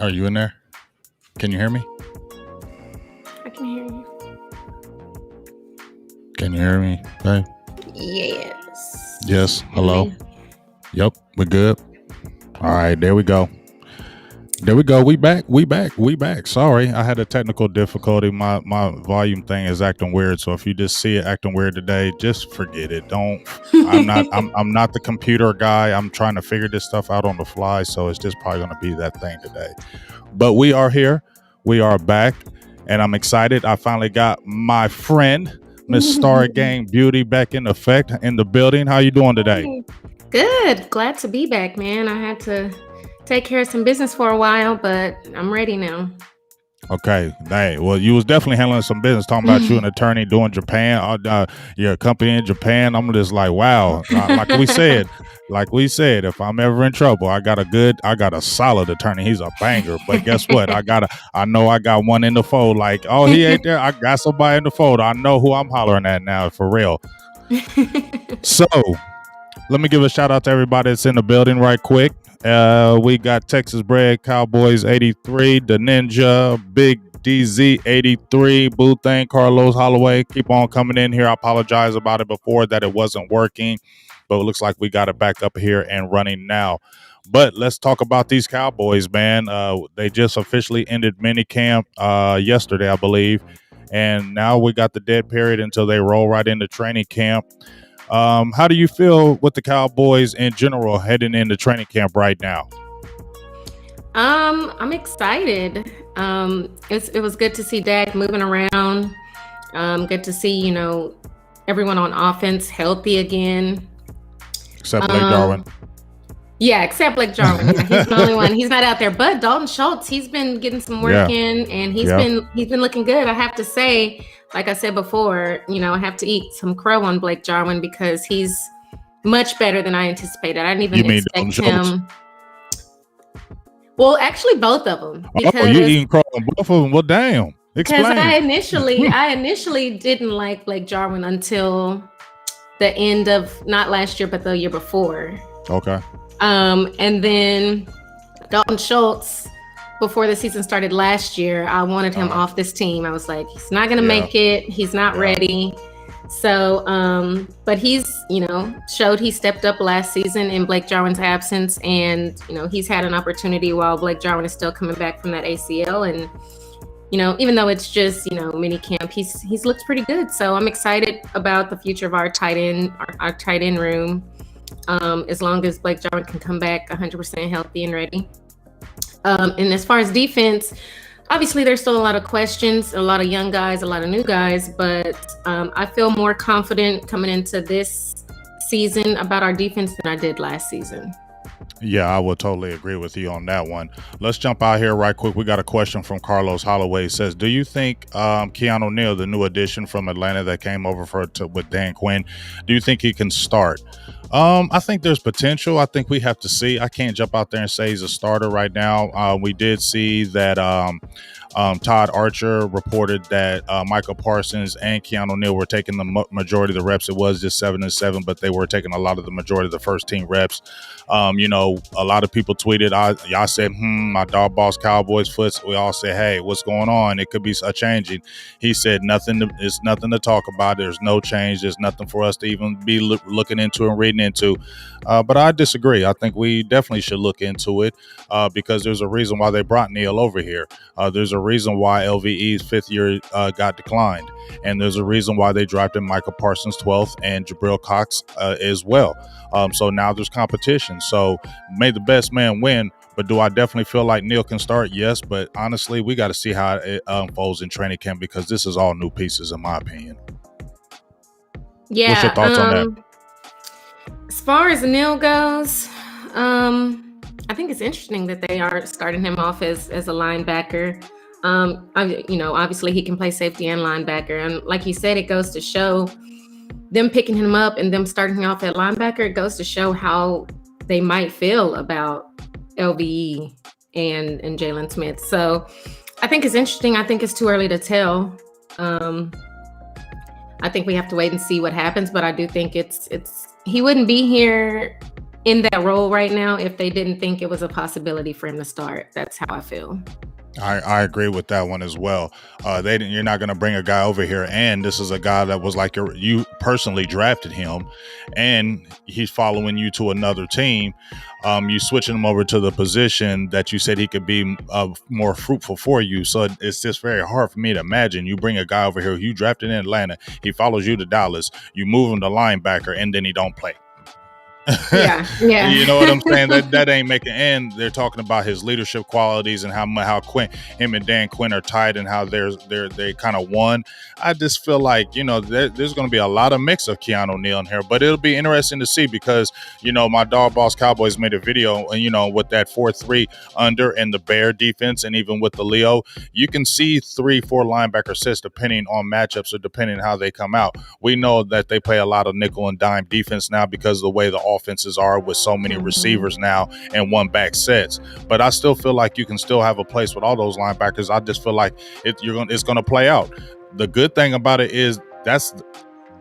Are you in there? Can you hear me? I can hear you. Can you hear me? Hey. Yes. Yes. And Hello. me. Yep. We're good. All right. There we go. There we go. We back. We back. We back. Sorry, I had a technical difficulty. My volume thing is acting weird. So if you just see it acting weird today, just forget it. Don't. I'm not the computer guy. I'm trying to figure this stuff out on the fly. So it's just probably going to be that thing today. But we are here. We are back, and I'm excited. I finally got my friend, Miss Star Gang Beauty, back in effect in the building. How you doing today? Good. Glad to be back, man. I had to take care of some business for a while, but I'm ready now. Okay, hey, well, you was definitely handling some business. Talking about you an attorney doing Japan, your company in Japan. I'm just like, wow. Like we said, if I'm ever in trouble, I got a solid attorney. He's a banger. But guess what? I know I got one in the fold. Like, oh, he ain't there. I got somebody in the fold. I know who I'm hollering at now, for real. So, let me give a shout out to everybody that's in the building right quick. We got Texas Bred Cowboys 83, the Ninja, Big DZ 83, Boo Thing, Carlos Holloway. Keep on coming in here. I apologize about it before that it wasn't working, but it looks like we got it back up here and running now. But let's talk about these Cowboys, man. They just officially ended minicamp yesterday, I believe. And now we got the dead period until they roll right into training camp. How do you feel with the Cowboys in general heading into training camp right now? I'm excited. It was good to see Dak moving around. Good to see, everyone on offense healthy again. Except Blake Jarwin. Yeah, except Blake Jarwin. Yeah, he's the only one. He's not out there. But Dalton Schultz, he's been getting some work in, and he's been looking good. I have to say, like I said before, I have to eat some crow on Blake Jarwin because he's much better than I anticipated. I didn't even expect him. Well, actually, both of them. Because you eating crow on both of them? Well, damn. Explain. Because I initially didn't like Blake Jarwin until the end of not last year, but the year before. Okay. And then Dalton Schultz, before the season started last year, I wanted him off this team. I was like, he's not going to make it. He's not ready. So, but he's, showed he stepped up last season in Blake Jarwin's absence. And, he's had an opportunity while Blake Jarwin is still coming back from that ACL. And, even though it's just, mini camp, he's looked pretty good. So I'm excited about the future of our tight end room. As long as Blake Jarwin can come back 100% healthy and ready. And as far as defense, obviously there's still a lot of questions, a lot of young guys, a lot of new guys, but I feel more confident coming into this season about our defense than I did last season. Yeah, I would totally agree with you on that one. Let's jump out here right quick. We got a question from Carlos Holloway. It says, do you think Keanu Neal, the new addition from Atlanta that came over with Dan Quinn, do you think he can start? I think there's potential. I think we have to see. I can't jump out there and say he's a starter right now. We did see that Todd Archer reported that Michael Parsons and Keanu Neal were taking the majority of the reps. It was just 7-7, but they were taking a lot of the majority of the first team reps. A lot of people tweeted, y'all said, my dog boss Cowboys foots. We all said, hey, what's going on? It could be a changing. He said, it's nothing to talk about. There's no change. There's nothing for us to even be looking into and reading into. But I disagree. I think we definitely should look into it because there's a reason why they brought Neal over here. There's a reason why LVE's fifth year got declined. And there's a reason why they drafted Michael Parsons 12th and Jabril Cox as well. So now there's competition. So may the best man win. But do I definitely feel like Neal can start? Yes. But honestly, we got to see how it unfolds in training camp because this is all new pieces, in my opinion. Yeah. What's your thoughts on that? As far as Neal goes, I think it's interesting that they are starting him off as a linebacker. Obviously he can play safety and linebacker. And like you said, it goes to show them picking him up and them starting him off at linebacker. It goes to show how they might feel about LVE and Jalen Smith. So I think it's interesting. I think it's too early to tell. I think we have to wait and see what happens, but I do think he wouldn't be here in that role right now if they didn't think it was a possibility for him to start. That's how I feel. I agree with that one as well. You're not going to bring a guy over here, and this is a guy that was like you personally drafted him, and he's following you to another team. You switching him over to the position that you said he could be more fruitful for you. So it's just very hard for me to imagine you bring a guy over here who you drafted in Atlanta. He follows you to Dallas. You move him to linebacker, and then he don't play. Yeah. You know what I'm saying? That ain't making. And they're talking about his leadership qualities and how him and Dan Quinn are tight and how they kind of won. I just feel like there's going to be a lot of mix of Keanu Neal in here, but it'll be interesting to see because my dog boss Cowboys made a video and with that 4-3 under and the Bear defense and even with the Leo, you can see 3-4 linebacker sets depending on matchups or depending on how they come out. We know that they play a lot of nickel and dime defense now because of the way the offenses are with so many receivers now and one back sets. But I still feel like you can still have a place with all those linebackers. I just feel like it's going to play out. The good thing about it is that's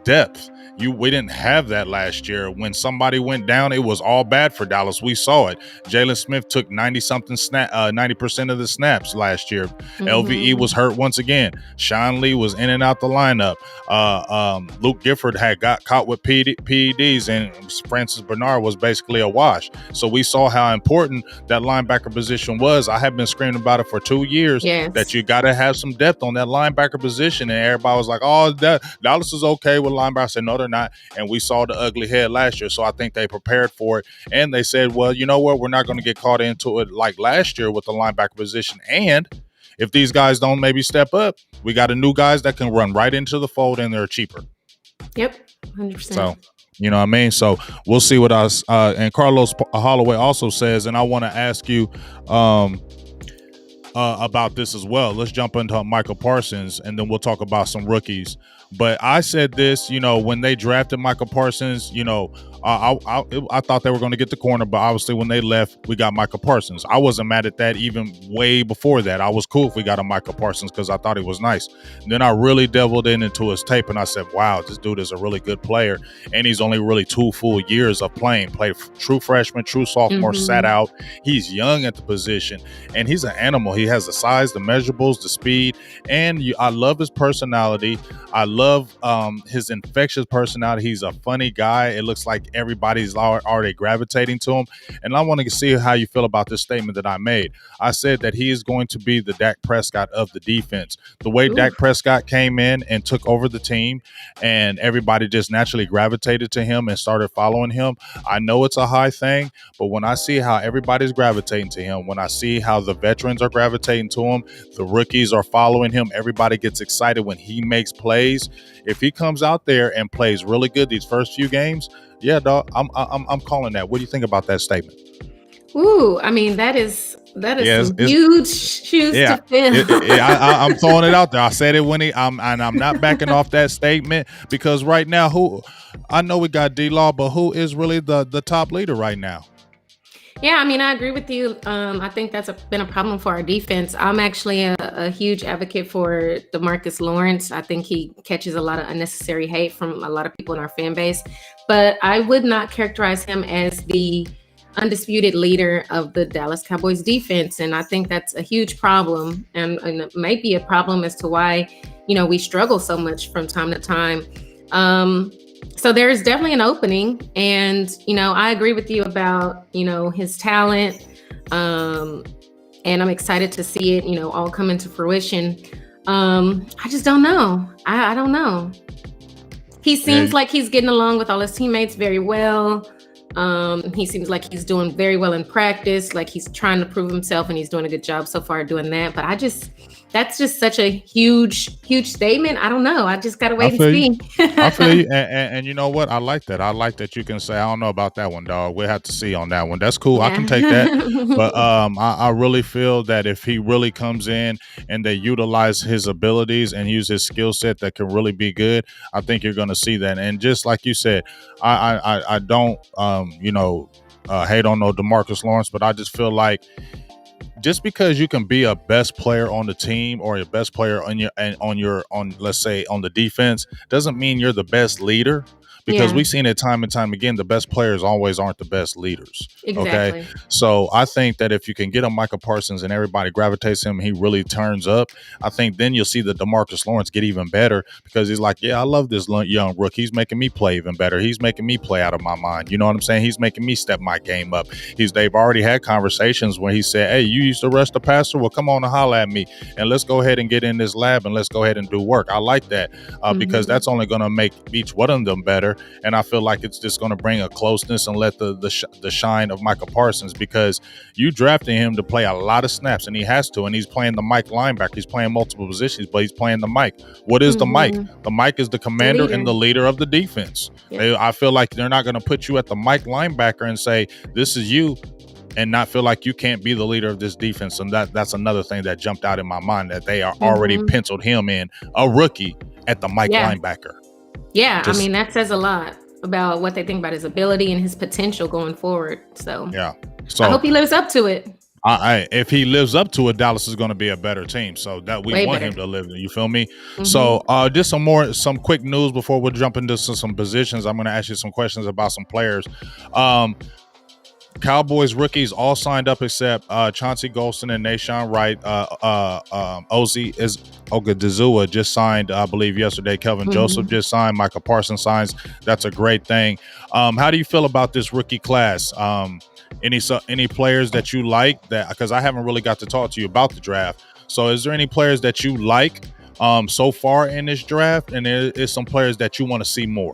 depth. We didn't have that last year. When somebody went down, it was all bad for Dallas. We saw it. Jalen Smith took 90% of the snaps last year. LVE was hurt once again. Sean Lee was in and out the lineup. Luke Gifford had got caught with PEDs, and Francis Bernard was basically a wash. So we saw how important that linebacker position was. I have been screaming about it for 2 years that you got to have some depth on that linebacker position, and everybody was like, "Oh, Dallas is okay with linebacker." I said, "No, they're not." And we saw the ugly head last year. So I think they prepared for it. And they said, well, you know what? We're not going to get caught into it like last year with the linebacker position. And if these guys don't maybe step up, we got a new guys that can run right into the fold and they're cheaper. Yep. 100%. So, you know what I mean? So we'll see what us, and Carlos Holloway also says, and I want to ask you, about this as well. Let's jump into Michael Parsons and then we'll talk about some rookies. But I said this, when they drafted Michael Parsons, I thought they were going to get the corner, but obviously when they left, we got Michael Parsons. I wasn't mad at that even way before that. I was cool if we got a Michael Parsons because I thought he was nice. And then I really delved into his tape and I said, wow, this dude is a really good player. And he's only really 2 full years of playing. Played true freshman, true sophomore, sat out. He's young at the position and he's an animal. He has the size, the measurables, the speed, and I love his personality. I love his infectious personality. He's a funny guy. It looks like everybody's already gravitating to him. And I want to see how you feel about this statement that I made. I said that he is going to be the Dak Prescott of the defense. The way Dak Prescott came in and took over the team and everybody just naturally gravitated to him and started following him. I know it's a high thing, but when I see how everybody's gravitating to him, when I see how the veterans are gravitating to him, the rookies are following him, everybody gets excited when he makes plays. If he comes out there and plays really good these first few games, yeah, dog, I'm calling that. What do you think about that statement? Ooh, I mean, that is some huge shoes to fill. I'm throwing it out there. I said it when I'm not backing off that statement because right now, I know we got D-Law, but who is really the top leader right now? Yeah, I mean, I agree with you. I think that's been a problem for our defense. I'm actually a huge advocate for DeMarcus Lawrence. I think he catches a lot of unnecessary hate from a lot of people in our fan base, but I would not characterize him as the undisputed leader of the Dallas Cowboys defense. And I think that's a huge problem and it might be a problem as to why, we struggle so much from time to time. So there's definitely an opening and, I agree with you about, his talent. And I'm excited to see it, all come into fruition. I just don't know. I don't know. He seems like he's getting along with all his teammates very well. He seems like he's doing very well in practice, like he's trying to prove himself and he's doing a good job so far doing that. But that's just such a huge statement. I don't know. I just got to wait and see. I feel you. And you know what? I like that. I like that you can say, I don't know about that one, dog. We'll have to see on that one. That's cool. Yeah. I can take that. But I really feel that if he really comes in and they utilize his abilities and use his skill set that can really be good, I think you're going to see that. And just like you said, I don't, hate on no DeMarcus Lawrence, but I just feel like just because you can be a best player on the team or a best player on let's say on the defense doesn't mean you're the best leader. because we've seen it time and time again. The best players always aren't the best leaders. Exactly. Okay. So I think that if you can get a Micah Parsons and everybody gravitates him, he really turns up. I think then you'll see the DeMarcus Lawrence get even better because he's like, yeah, I love this young rookie. He's making me play even better. He's making me play out of my mind. You know what I'm saying? He's making me step my game up. They've already had conversations where he said, hey, you used to rush the passer? Well, come on and holler at me and let's go ahead and get in this lab and let's go ahead and do work. I like that because that's only going to make each one of them better. And I feel like it's just going to bring a closeness and let the shine of Micah Parsons, because you drafted him to play a lot of snaps and he has to, and he's playing the Mike linebacker. He's playing multiple positions, but he's playing the Mike. What is the Mike? The Mike is the commander and the leader of the defense. I feel like they're not going to put you at the Mike linebacker and say, this is you, and not feel like you can't be the leader of this defense. And that's another thing that jumped out in my mind, that they are already penciled him in, a rookie, at the Mike linebacker. Yeah, I mean, that says a lot about what they think about his ability and his potential going forward. So I hope he lives up to it. If he lives up to it, Dallas is going to be a better team. So that we want him to live. You feel me? So just some quick news before we jump into some positions. I'm going to ask you some questions about some players. Cowboys rookies all signed up except Chauncey Golston and Nashawn Wright. Ozi Ogadizua just signed, I believe, yesterday. Kelvin Joseph just signed. Micah Parsons signs. That's a great thing. How do you feel about this rookie class? Any players that you like? That, because I haven't really got to talk to you about the draft. So is there any players that you like so far in this draft, and there is some players that you want to see more?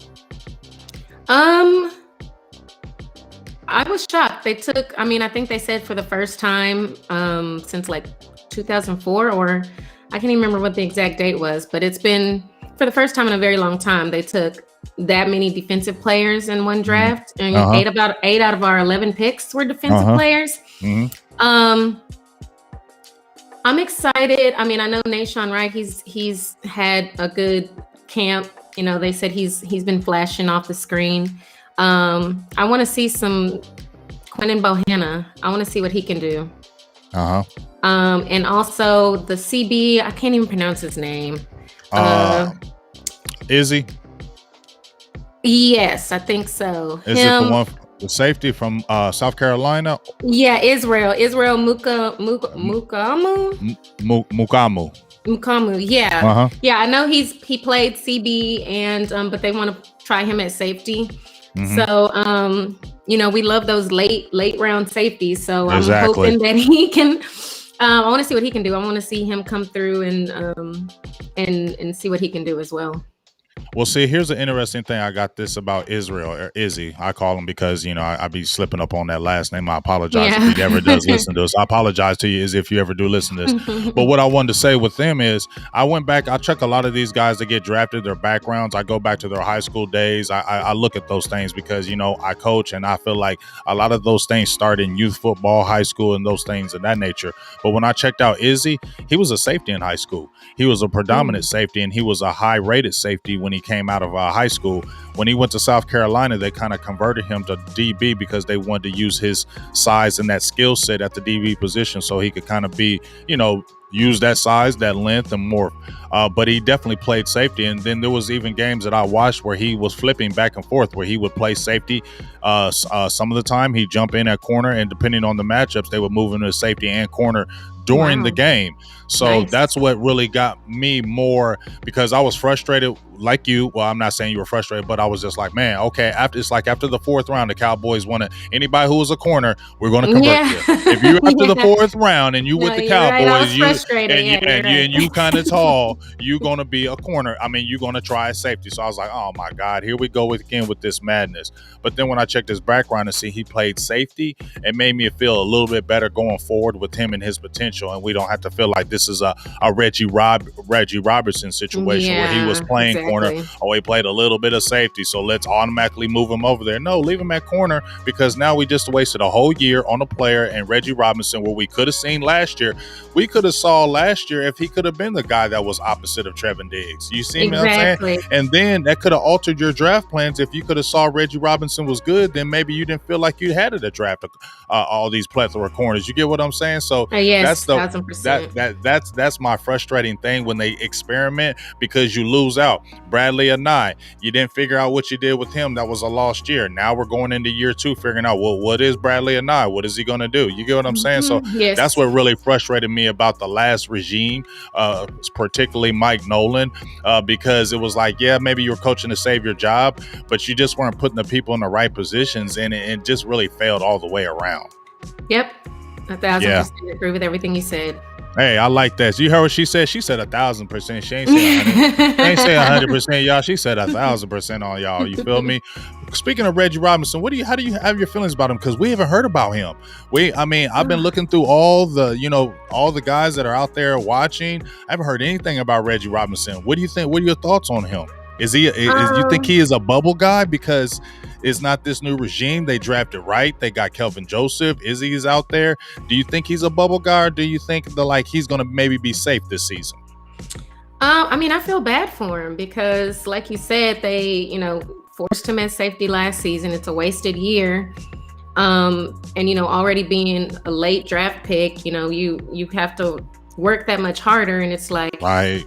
I was shocked. They took, I think they said for the first time since like 2004, or I can't even remember what the exact date was, but it's been for the first time in a very long time. They took that many defensive players in one draft, and 8 out of our 11 picks were defensive players. I'm excited. I know Nashawn Wright, he's had a good camp. They said he's been flashing off the screen. I want to see some Quentin Bohanna. I want to see what he can do. And also the CB, I can't even pronounce his name. Izzy? Yes, I think so. Is it the one, the safety from South Carolina? Yeah, Israel Mukamu. Yeah. Yeah, I know he played CB, and but they want to try him at safety. So we love those late round safeties. So I'm hoping that he can. I want to see what he can do. I want to see him come through and see what he can do as well. Well, see, here's an interesting thing. I got this about Israel, or Izzy. I call him because, I be slipping up on that last name. I apologize if he ever does listen to this. I apologize to you, Izzy, if you ever do listen to this. But what I wanted to say with them is I went back. I check a lot of these guys that get drafted, their backgrounds. I go back to their high school days. I look at those things because, I coach, and I feel like a lot of those things start in youth football, high school, and those things of that nature. But when I checked out Izzy, he was a safety in high school. He was a predominant safety, and he was a high-rated safety when he came out of high school. When he went to South Carolina, they kind of converted him to DB because they wanted to use his size and that skill set at the DB position so he could kind of be, use that size, that length, and more. But he definitely played safety. And then there was even games that I watched where he was flipping back and forth, where he would play safety. Some of the time he'd jump in at corner, and depending on the matchups, they would move him to safety and corner during the game. So that's what really got me more, because I was frustrated like you. Well, I'm not saying you were frustrated, but I was just like, man, okay, after the fourth round, the Cowboys wanted anybody who was a corner, we're going to convert you. If you're after the fourth round and you with the Cowboys, you kind of tall, you're going to be a corner. You're going to try a safety. So I was like, oh my God, here we go again with this madness. But then when I checked his background and see he played safety, it made me feel a little bit better going forward with him and his potential. And we don't have to feel like this is a Reggie Robertson situation where he was playing corner. Oh, he played a little bit of safety, so let's automatically move him over there. No, leave him at corner, because now we just wasted a whole year on a player and Reggie Robinson, where we could have seen last year. We could have saw last year if he could have been the guy that was opposite of Trevin Diggs. You see me? Exactly. I'm saying? And then that could have altered your draft plans. If you could have saw Reggie Robinson was good, then maybe you didn't feel like you had to draft all these plethora of corners. You get what I'm saying? So yes, that's my frustrating thing when they experiment, because you lose out. Bradley Anae, you didn't figure out what you did with him. That was a lost year. Now we're going into year 2 figuring out, well, what is Bradley Anae? What is he going to do? You get what I'm saying? So that's what really frustrated me about the last regime, particularly Mike Nolan, because it was like, yeah, maybe you were coaching to save your job, but you just weren't putting the people in the right positions, and it just really failed all the way around. Yep. 1,000% agree with everything you said. Hey, I like that. You heard what she said? She said 1,000%. She ain't say 100. She ain't say 100%, y'all. She said 1,000% on y'all. You feel me? Speaking of Reggie Robinson, how do you have your feelings about him? Because we haven't heard about him. I've been looking through all the guys that are out there watching. I haven't heard anything about Reggie Robinson. What do you think? What are your thoughts on him? You think he is a bubble guy because it's not this new regime? They drafted right. They got Kelvin Joseph. Izzy's out there. Do you think he's a bubble guy, or do you think he's going to maybe be safe this season? I feel bad for him because, like you said, they forced him at safety last season. It's a wasted year. And already being a late draft pick, you have to work that much harder, and it's like right.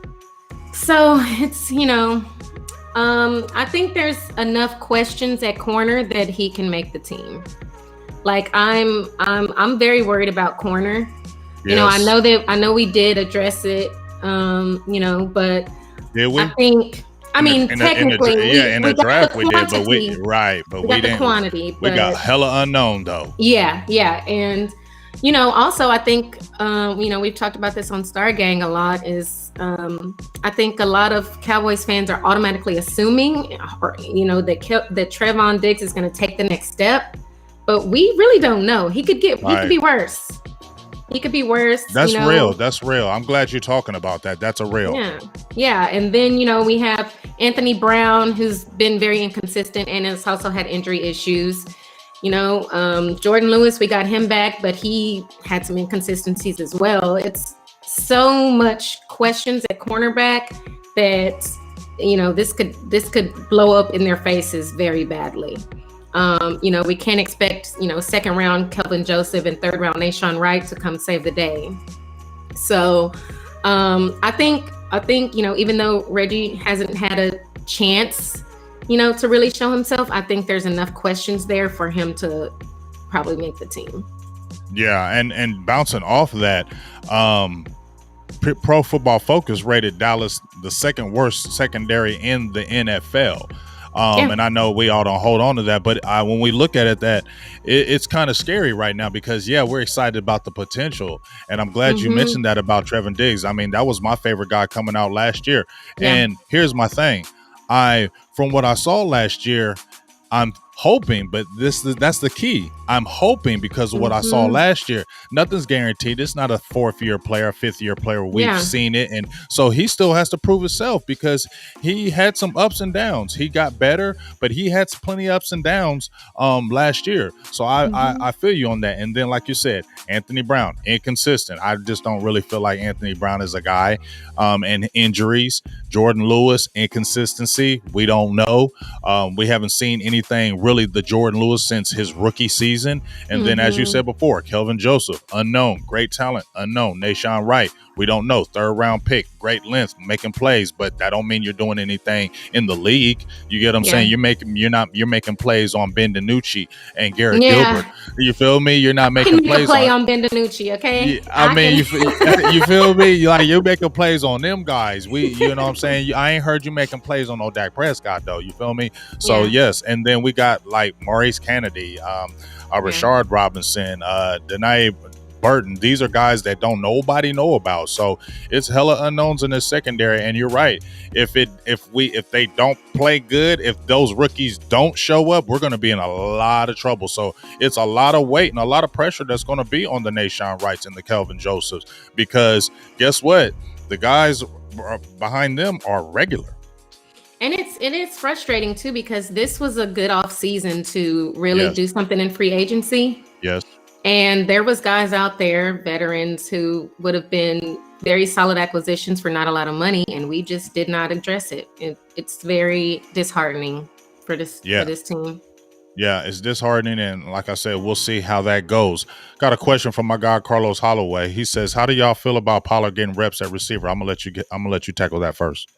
So it's I think there's enough questions at corner that he can make the team. Like I'm very worried about corner. Yes. I know we did address it. But did we? I think technically in the draft we did, but we didn't the quantity. We got hella unknown though. Yeah, and also I think we've talked about this on Star Gang a lot. Is I think a lot of Cowboys fans are automatically assuming, that Trevon Diggs is going to take the next step, but we really don't know. He could be worse. He could be worse. That's real. That's real. I'm glad you're talking about that. That's a real. Yeah. And then, we have Anthony Brown, who's been very inconsistent and has also had injury issues. Jordan Lewis, we got him back, but he had some inconsistencies as well. It's so much questions at cornerback that, this could blow up in their faces very badly. We can't expect, second round Kelvin Joseph and third round Nahshon Wright to come save the day. So I think, even though Reggie hasn't had a chance, to really show himself, I think there's enough questions there for him to probably make the team. Yeah, and bouncing off of that, Pro Football Focus rated Dallas the second worst secondary in the NFL. And I know we all don't hold on to that, but when we look at it, it's kind of scary right now because, we're excited about the potential. And I'm glad you mentioned that about Trevin Diggs. That was my favorite guy coming out last year. Yeah. And here's my thing. From what I saw last year, I'm hoping, but that's the key. I'm hoping because of what I saw last year. Nothing's guaranteed. It's not a 4th-year player, 5th-year player. We've seen it. And so he still has to prove himself because he had some ups and downs. He got better, but he had plenty of ups and downs last year. So I feel you on that. And then, like you said, Anthony Brown, inconsistent. I just don't really feel like Anthony Brown is a guy. And injuries. Jordan Lewis, inconsistency. We don't know. We haven't seen anything really the Jordan Lewis since his rookie season. And then, as you said before, Kelvin Joseph, unknown, great talent, unknown. Nahshon Wright, we don't know, 3rd round pick, great length, making plays, but that don't mean you're doing anything in the league. You get what I'm saying? You're making plays on Ben DiNucci and Garrett Gilbert. You feel me? You're not making plays on Ben DiNucci, okay? You feel me? Like, you're making plays on them guys. You know what I'm saying? I ain't heard you making plays on no Dak Prescott though. You feel me? So yes, and then we got like Maurice Kennedy, Rashard Robinson, Danae Burton. These are guys that nobody know about. So it's hella unknowns in the secondary. And you're right. If they don't play good, if those rookies don't show up, we're going to be in a lot of trouble. So it's a lot of weight and a lot of pressure that's going to be on the Nahshon Wrights and the Kelvin Josephs, because guess what? The guys behind them are regular. And it is frustrating too, because this was a good off season to really do something in free agency. Yes. And there was guys out there, veterans, who would have been very solid acquisitions for not a lot of money, and we just did not address it. It's very disheartening for this team. Yeah, it's disheartening, and like I said, we'll see how that goes. Got a question from my guy Carlos Holloway. He says, "How do y'all feel about Pollard getting reps at receiver?" I'm gonna let you tackle that first.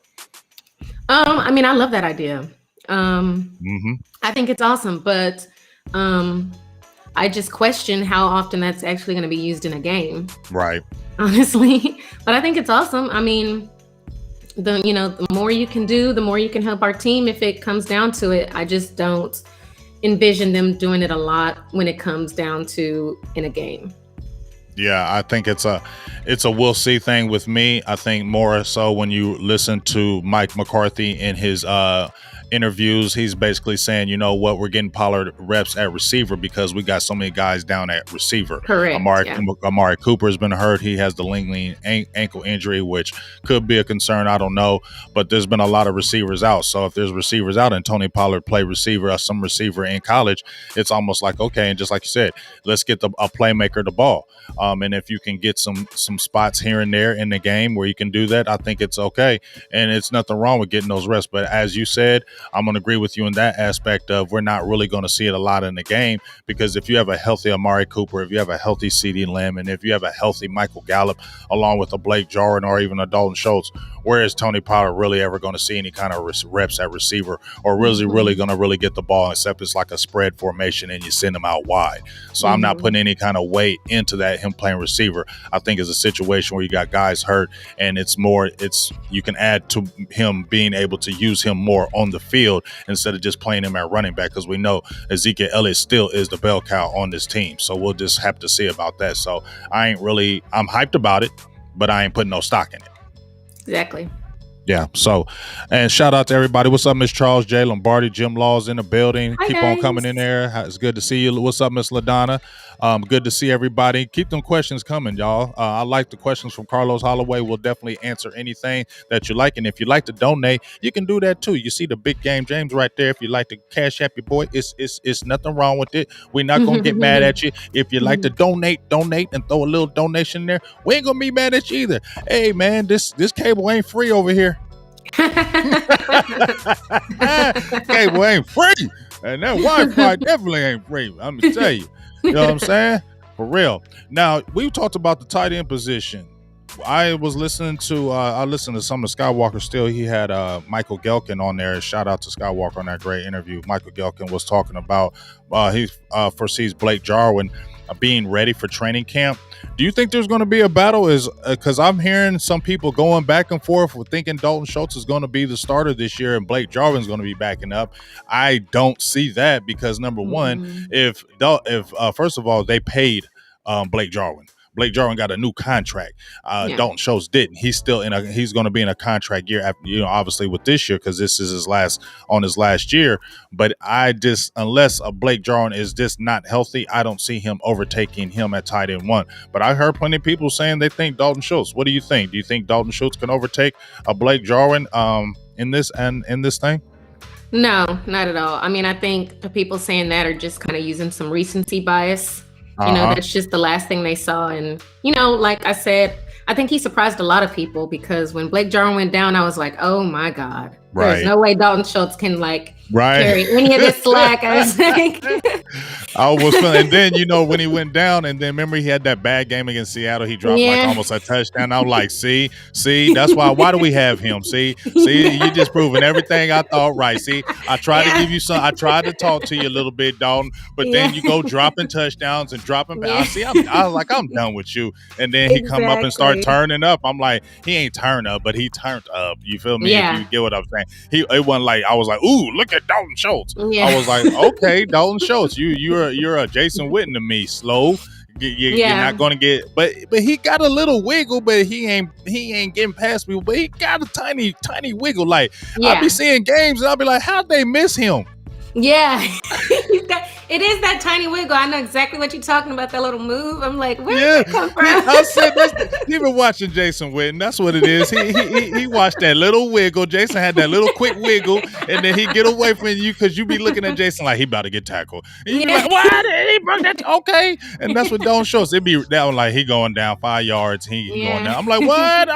I mean, I love that idea. I think it's awesome, but I just question how often that's actually going to be used in a game. Right. Honestly, but I think it's awesome. I mean, the more you can do, the more you can help our team if it comes down to it. I just don't envision them doing it a lot when it comes down to in a game. Yeah, I think it's a we'll see thing with me. I think more so when you listen to Mike McCarthy in his interviews, he's basically saying, you know what, we're getting Pollard reps at receiver because we got so many guys down at receiver. Correct. Amari Cooper's been hurt. He has the lingering ankle injury, which could be a concern. I don't know, but there's been a lot of receivers out. So if there's receivers out and Tony Pollard played receiver, some receiver in college, it's almost like, okay, and just like you said, let's get a playmaker the ball. And if you can get some spots here and there in the game where you can do that, I think it's okay. And it's nothing wrong with getting those reps. But as you said, I'm going to agree with you in that aspect of we're not really going to see it a lot in the game, because if you have a healthy Amari Cooper, if you have a healthy CeeDee Lamb, and if you have a healthy Michael Gallup along with a Blake Jarwin or even a Dalton Schultz, where is Tony Pollard really ever going to see any kind of reps at receiver, or really going to really get the ball, except it's like a spread formation and you send them out wide. So I'm not putting any kind of weight into that, him playing receiver. I think it's a situation where you got guys hurt, and you can add to him being able to use him more on the field instead of just playing him at running back, because we know Ezekiel Elliott still is the bell cow on this team. So we'll just have to see about that. So I'm hyped about it, but I ain't putting no stock in it. Exactly. Yeah. So, and shout out to everybody. What's up, Miss Charles J. Lombardi? Jim Law's in the building. Hi, Keep guys. on coming in there. It's good to see you. What's up, Miss LaDonna? Good to see everybody. Keep them questions coming, y'all. I like the questions from Carlos Holloway. We'll definitely answer anything that you like. And if you like to donate, you can do that too. You see the Big Game James right there. If you like to cash app your boy, it's nothing wrong with it. We're not going to get mad at you. If you like to donate and throw a little donation there, we ain't going to be mad at you either. Hey, man, this cable ain't free over here. Cable ain't free, and that Wi-Fi definitely ain't free. I'm gonna tell you, you know what I'm saying? For real. Now, we talked about the tight end position. I was listening to some of Skywalker still. He had Michael Gelkin on there. Shout out to Skywalker on that great interview. Michael Gelkin was talking about he foresees Blake Jarwin being ready for training camp. Do you think there's going to be a battle? Because I'm hearing some people going back and forth with thinking Dalton Schultz is going to be the starter this year and Blake Jarwin's going to be backing up. I don't see that, because number one, if first of all, they paid Blake Jarwin. Blake Jarwin got a new contract. Dalton Schultz didn't. He's still he's going to be in a contract year after, obviously with this year, because this is his last year. But unless a Blake Jarwin is just not healthy, I don't see him overtaking him at tight end 1. But I heard plenty of people saying they think Dalton Schultz. What do you think? Do you think Dalton Schultz can overtake a Blake Jarwin in this thing? No, not at all. I mean, I think the people saying that are just kind of using some recency bias. That's just the last thing they saw. And, like I said, I think he surprised a lot of people, because when Blake Jarwin went down, I was like, oh my God, there's no way Dalton Schultz can carry any of this slack. I was like, and then, when he went down, and then remember he had that bad game against Seattle, he dropped almost a touchdown. I'm like, see, that's why do we have him? See, you just proving everything I thought right. See, I tried to give you I tried to talk to you a little bit, Dalton, but then you go dropping touchdowns and dropping back. See, I'm done with you. And then he come up and start turning up. I'm like, he ain't turned up, but he turned up. You feel me? Yeah. If you get what I'm saying. It wasn't like I was like, ooh, look at Dalton Schultz. Yeah. I was like, okay, Dalton Schultz, you're a Jason Witten to me. Slow. You're not going to get, but he got a little wiggle, but he ain't getting past people. But he got a tiny wiggle. Like I'll be seeing games and I'll be like, how'd they miss him? Yeah, It is that tiny wiggle. I know exactly what you're talking about, that little move. I'm like, where did that come from? I said, he been watching Jason Witten. That's what it is. He watched that little wiggle. Jason had that little quick wiggle, and then he get away from you because you be looking at Jason like he about to get tackled. And you be like, what? He broke that. Okay. And that's what Don Schultz. It be that one like he going down 5 yards. He going down. I'm like, what?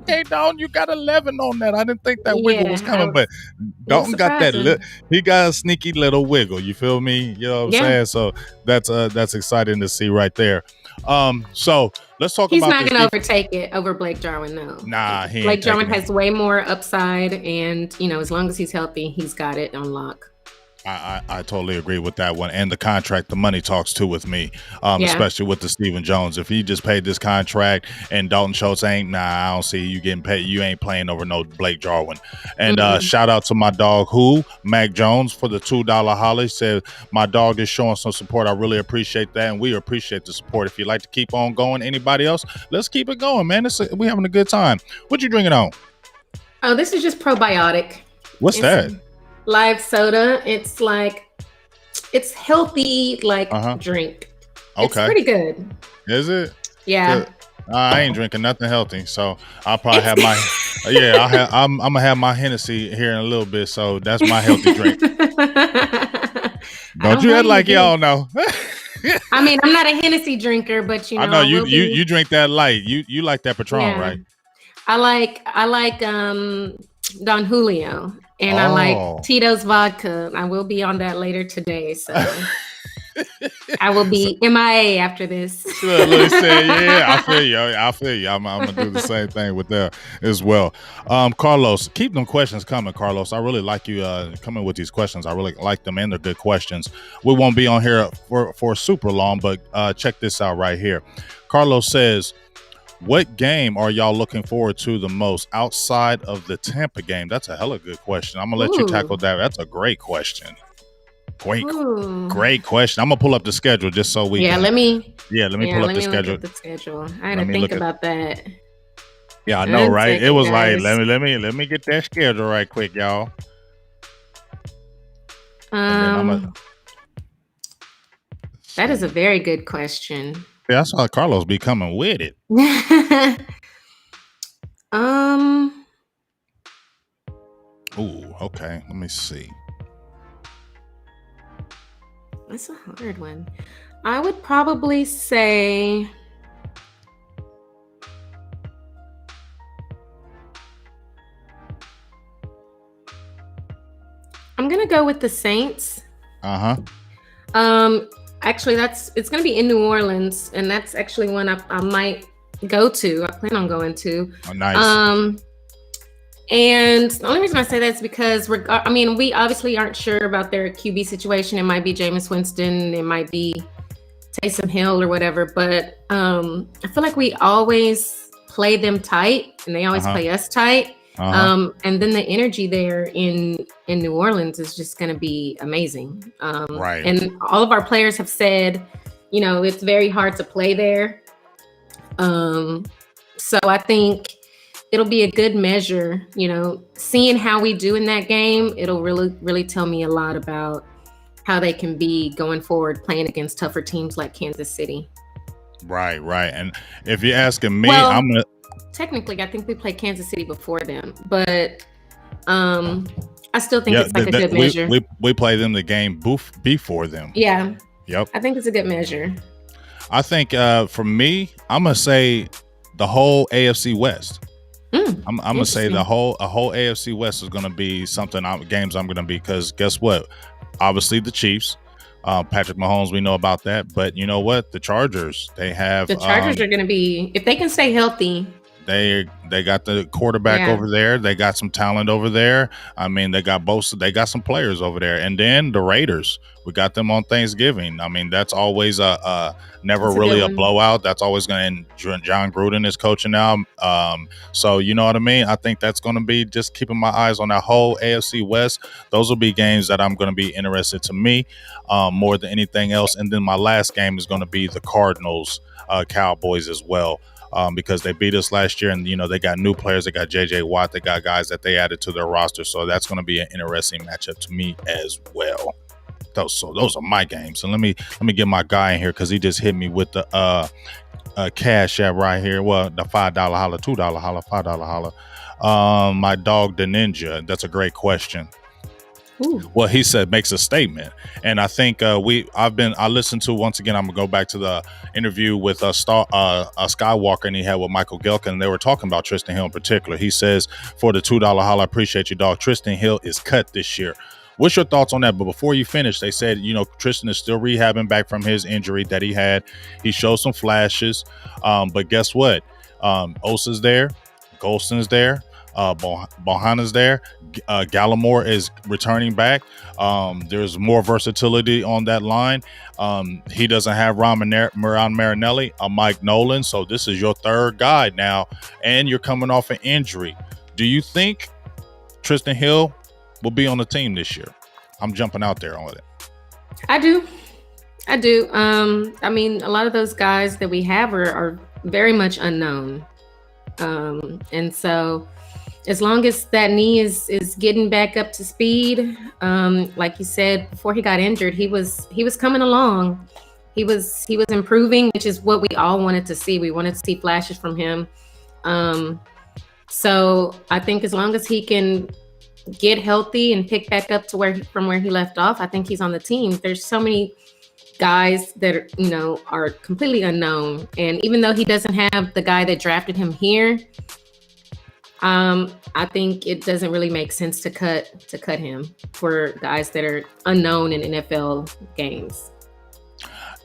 Okay, Don, you got 11 on that. I didn't think that wiggle was coming, but Dalton got that. He got a sneaky little wiggle. You feel me? You know what I'm saying? So that's exciting to see right there. So let's talk He's about. He's not going to overtake it over Blake Jarwin, no. Nah, Blake Jarwin has way more upside, and as long as he's healthy, he's got it on lock. I totally agree with that one. And the contract, the money talks too with me, especially with the Stephen Jones. If he just paid this contract and Dalton Schultz I don't see you getting paid. You ain't playing over no Blake Jarwin. And shout out to my dog, Mac Jones, for the $2 holly. Said, my dog is showing some support. I really appreciate that. And we appreciate the support. If you'd like to keep on going, anybody else, let's keep it going, man. We're having a good time. What you drinking on? Oh, this is just probiotic. What's that? Live soda. It's healthy, drink. Okay. It's pretty good. Is it? Yeah. I ain't drinking nothing healthy, so I'll probably have my I'm gonna have my Hennessy here in a little bit, so that's my healthy drink. Don't you act like y'all know. I mean, I'm not a Hennessy drinker, but I know you drink that light. You like that Patron, right? I like Don Julio. And I like Tito's vodka. I will be on that later today, so I will be MIA after this. I feel you. I'm gonna do the same thing with that as well. Carlos, keep them questions coming, Carlos. I really like you coming with these questions. I really like them, and they're good questions. We won't be on here for super long, but check this out right here. Carlos says, what game are y'all looking forward to the most outside of the Tampa game? That's a hella good question. I'm going to let you tackle that. That's a great question. Great question. I'm going to pull up the schedule just so we can. Let me pull up the schedule. Look at the schedule. I had to think about that. Yeah, I know, right? It was like, let me get that schedule right quick, y'all. That is a very good question. Yeah, I saw Carlos be coming with it. Ooh, okay. Let me see. That's a hard one. I would probably say I'm gonna go with the Saints. Actually, it's going to be in New Orleans, and that's actually one I might go to. I plan on going to. Oh, nice. And the only reason I say that is because we obviously aren't sure about their QB situation. It might be Jameis Winston. It might be Taysom Hill or whatever. But I feel like we always play them tight, and they always play us tight. And then the energy there in New Orleans is just going to be amazing. Right. And all of our players have said, it's very hard to play there. So I think it'll be a good measure, seeing how we do in that game. It'll really, really tell me a lot about how they can be going forward playing against tougher teams like Kansas City. Right. And if you're asking me, I'm going to. Technically, I think we played Kansas City before them, but I still think it's like a good measure. We play them the game before them. Yeah. Yep. I think it's a good measure. I think for me, I'm gonna say the whole AFC West. I'm gonna say a whole AFC West is gonna be games I'm gonna be, because guess what? Obviously the Chiefs. Patrick Mahomes, we know about that, but you know what? The Chargers, are going to be, if they can stay healthy. They got the quarterback over there. They got some talent over there. I mean, they got some players over there. And then the Raiders, we got them on Thanksgiving. I mean, that's always never really a blowout. That's always going to, John Gruden is coaching now. So you know what I mean? I think that's going to be just keeping my eyes on that whole AFC West. Those will be games that I'm going to be interested to me more than anything else. And then my last game is going to be the Cardinals, Cowboys as well. Because they beat us last year, and they got new players. They got JJ Watt. They got guys that they added to their roster. So that's going to be an interesting matchup to me as well. those are my games. And let me get my guy in here because he just hit me with the cash app right here. Well, the $5 holla, $2 holla, $5 holla. My dog, the ninja. That's a great question. Ooh. Well, he said makes a statement, and I think I listened to, once again, I'm gonna go back to the interview with Skywalker, and he had with Michael Gelkin, and they were talking about Tristan Hill in particular. He says, for the $2 holla, I appreciate you, dog. Tristan Hill is cut this year. What's your thoughts on that? But before you finish, they said, Tristan is still rehabbing back from his injury that he had. He showed some flashes, but guess what? Osa's there, Golston's there. Bohanna's there. Gallimore is returning back. There's more versatility on that line. He doesn't have Ron Marinelli, Mike Nolan. So this is your third guy now, and you're coming off an injury. Do you think Tristan Hill will be on the team this year? I'm jumping out there on it. I do. I mean, a lot of those guys that we have are very much unknown. And so as long as that knee is getting back up to speed, like you said, before he got injured, he was coming along. He was improving, which is what we all wanted to see. We wanted to see flashes from him. So I think as long as he can get healthy and pick back up to from where he left off, I think he's on the team. There's so many guys that are completely unknown, and even though he doesn't have the guy that drafted him here, I think it doesn't really make sense to cut him for guys that are unknown in NFL games.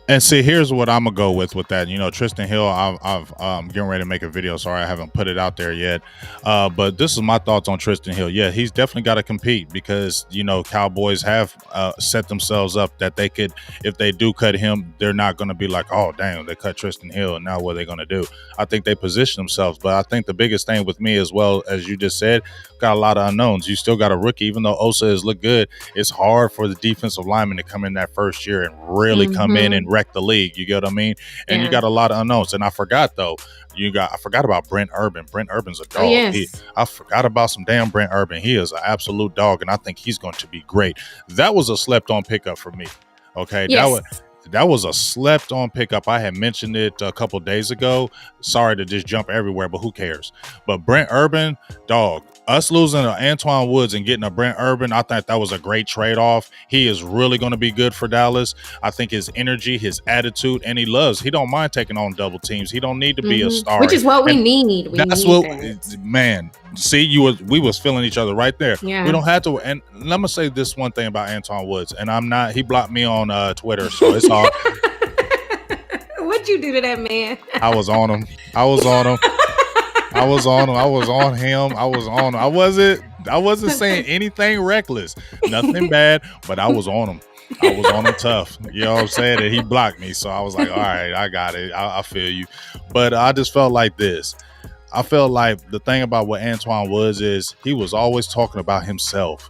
And see, here's what I'm gonna go with that. Tristan Hill, I've getting ready to make a video. Sorry, I haven't put it out there yet. But this is my thoughts on Tristan Hill. Yeah, he's definitely got to compete because Cowboys have set themselves up that they could, if they do cut him, they're not going to be like, oh damn, they cut Tristan Hill, and now what are they going to do? I think they position themselves. But I think the biggest thing with me, as well as you just said, got a lot of unknowns. You still got a rookie, even though Osa has looked good. It's hard for the defensive lineman to come in that first year and really come in and wreck the league. You get what I mean? And you got a lot of unknowns. And I forgot though, I forgot about Brent Urban. Brent Urban's a dog. Oh, yes. I forgot about some damn Brent Urban. He is an absolute dog, and I think he's going to be great. That was a slept on pickup for me. Okay. Yes. That was a slept on pickup. I had mentioned it a couple days ago. Sorry to just jump everywhere, but who cares? But Brent Urban, dog. Us losing Antoine Woods and getting a Brent Urban, I think that was a great trade-off. He is really going to be good for Dallas. I think his energy, his attitude, and he don't mind taking on double teams. He don't need to be a star. Which is what we need. Man, see, we was feeling each other right there. Yeah. We don't have to. And let me say this one thing about Antoine Woods, and he blocked me on Twitter, so it's all. What'd you do to that man? I was on him. I was on him. I was on him. I wasn't saying anything reckless, nothing bad, but I was on him. I was on him tough. You know what I'm saying? And he blocked me. So I was like, all right, I got it. I feel you. But I just felt like this. I felt like the thing about what Antoine Woods is, he was always talking about himself.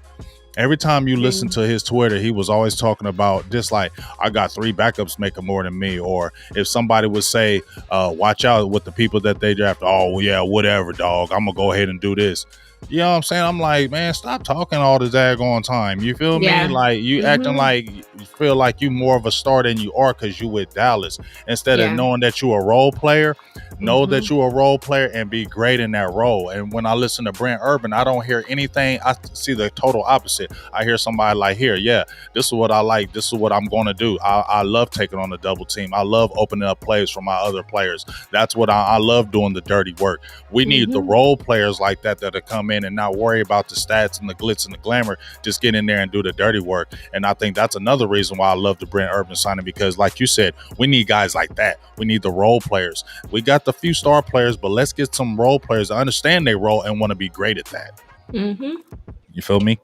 Every time you listen to his Twitter, he was always talking about just like, I got 3 backups making more than me. Or if somebody would say, watch out with the people that they draft. Oh, yeah, whatever, dog. I'm going to go ahead and do this. You know what I'm saying? I'm like, man, stop talking all the daggone time. You feel me? Like you acting like you feel like you more of a star than you are because you with Dallas. Instead of knowing that you a role player, know that you a role player and be great in that role. And when I listen to Brent Urban, I don't hear anything. I see the total opposite. I hear somebody like, this is what I like. This is what I'm going to do. I love taking on the double team. I love opening up plays for my other players. That's what I love, doing the dirty work. We need the role players like that come in and not worry about the stats and the glitz and the glamour. Just get in there and do the dirty work. And I think that's another reason why I love the Brent Urban signing, because like you said, we need guys like that. We need the role players. We got the few star players, but let's get some role players to understand their role and want to be great at that. You feel me?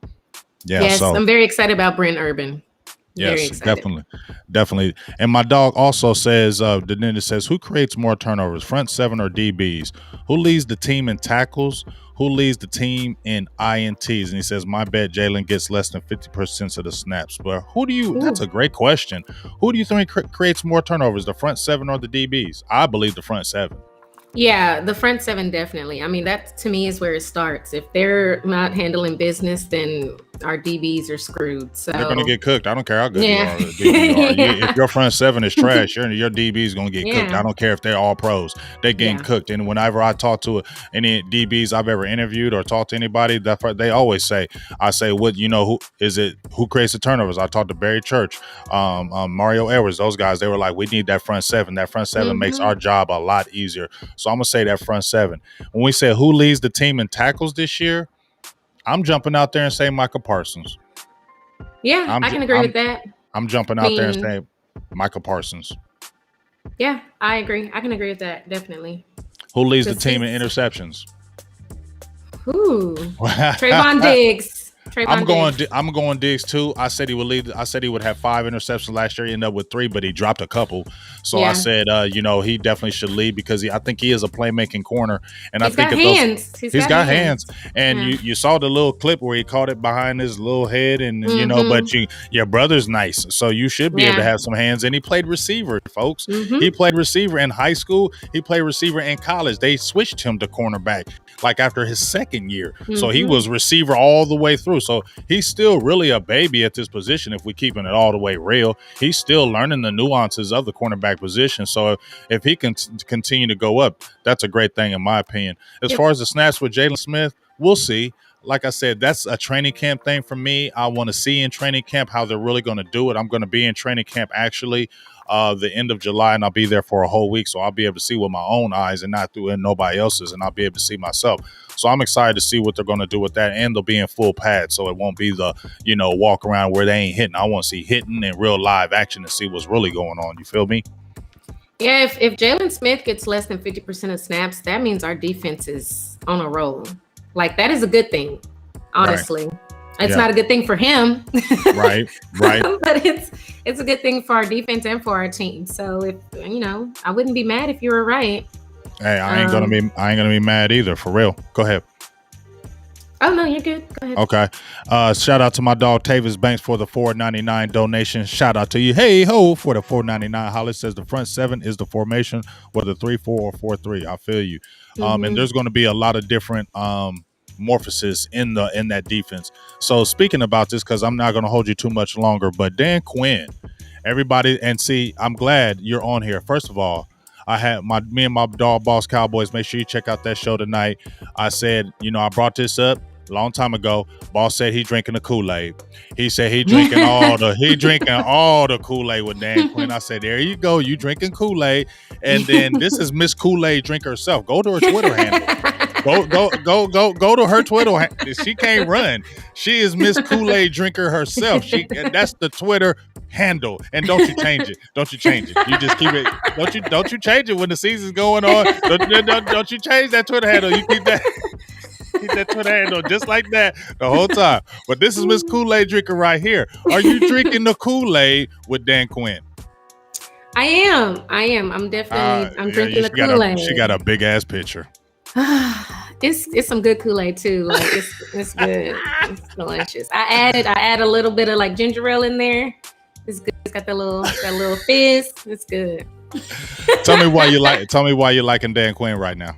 Yeah. Yes, so I'm very excited about Brent Urban. Yes, definitely. And my dog also says, the ninja says, who creates more turnovers, front seven or DBs? Who leads the team in tackles? Who leads the team in INTs? And he says, my bet Jalen gets less than 50% of the snaps. But that's a great question. Who do you think creates more turnovers, the front seven or the DBs? I believe the front seven. Yeah, the front seven definitely. I mean, that to me is where it starts. If they're not handling business, then our DBs are screwed. They're going to So get cooked. I don't care how good you yeah, are, DB you are. If yeah, your front seven is trash, your DB is going to get cooked. I yeah, don't care if they're all pros. They're getting yeah. cooked. And whenever I talk to any DBs I've ever interviewed or talked to anybody, they always say, I say, who creates the turnovers? I talked to Barry Church, Mario Edwards, those guys. They were like, we need that front seven. That front 7 makes our job a lot easier. So I'm going to say that front seven. When we say who leads the team in tackles this year, I'm jumping out there and saying Michael Parsons. Yeah, I can agree with that. I'm jumping out there and saying Michael Parsons. Yeah, I agree. I can agree with that, definitely. Who leads the team in interceptions? Ooh, Trayvon Diggs. I'm going Diggs too. I said he would lead. I said he would have 5 interceptions last year. He ended up with 3, but he dropped a couple. So I said, he definitely should lead because I think he is a playmaking corner. And he's got hands. He's got hands. And you saw the little clip where he caught it behind his little head, and but your brother's nice, so you should be able to have some hands. And he played receiver, folks. He played receiver in high school. He played receiver in college. They switched him to cornerback like after his second year. So he was receiver all the way through. So he's still really a baby at this position if we're keeping it all the way real. He's still learning the nuances of the cornerback position. So if he can continue to go up, that's a great thing in my opinion. As far as the snaps with Jalen Smith, we'll see. Like I said, that's a training camp thing for me. I want to see in training camp how they're really going to do it. I'm going to be in training camp actually the end of July, and I'll be there for a whole week. So I'll be able to see with my own eyes and not through nobody else's, and I'll be able to see myself. So I'm excited to see what they're going to do with that, and they'll be in full pad, so it won't be the, walk around where they ain't hitting. I want to see hitting and real live action to see what's really going on. You feel me? Yeah, if Jalen Smith gets less than 50% of snaps, that means our defense is on a roll. Like, that is a good thing, honestly. Right. It's not a good thing for him. Right. But it's a good thing for our defense and for our team. So if I wouldn't be mad if you were right. Hey, I ain't gonna be mad either, for real. Go ahead. Oh no, you're good. Go ahead. Okay. Shout out to my dog Tavis Banks for the $4.99 donation. Shout out to you. Hey ho for the $4.99. Hollis says the front 7 is the formation, whether 3-4 or 4-3. I feel you. And there's going to be a lot of different morphosis in that defense. So speaking about this, because I'm not going to hold you too much longer, but Dan Quinn, everybody, and see, I'm glad you're on here. First of all, I had me and my dog Boss Cowboys. Make sure you check out that show tonight. I said, I brought this up a long time ago. Boss said he drinking the Kool-Aid. He said he drinking all the Kool-Aid with Dan Quinn. I said, there you go, you drinking Kool-Aid. And then this is Miss Kool-Aid drink herself. Go to her Twitter handle. Go to her Twitter. She can't run. She is Miss Kool-Aid drinker herself. That's the Twitter handle. And don't you change it. You just keep it. Don't you change it when the season's going on. Don't you change that Twitter handle. You keep that Twitter handle just like that the whole time. But this is Miss Kool-Aid drinker right here. Are you drinking the Kool-Aid with Dan Quinn? I am. I'm definitely. I'm drinking the Kool-Aid. She got a big ass picture. It's some good Kool-Aid too. Like it's good. It's delicious. I add a little bit of like ginger ale in there. It's good. It's got that little fizz. It's good. Tell me why you're liking Dan Quinn right now.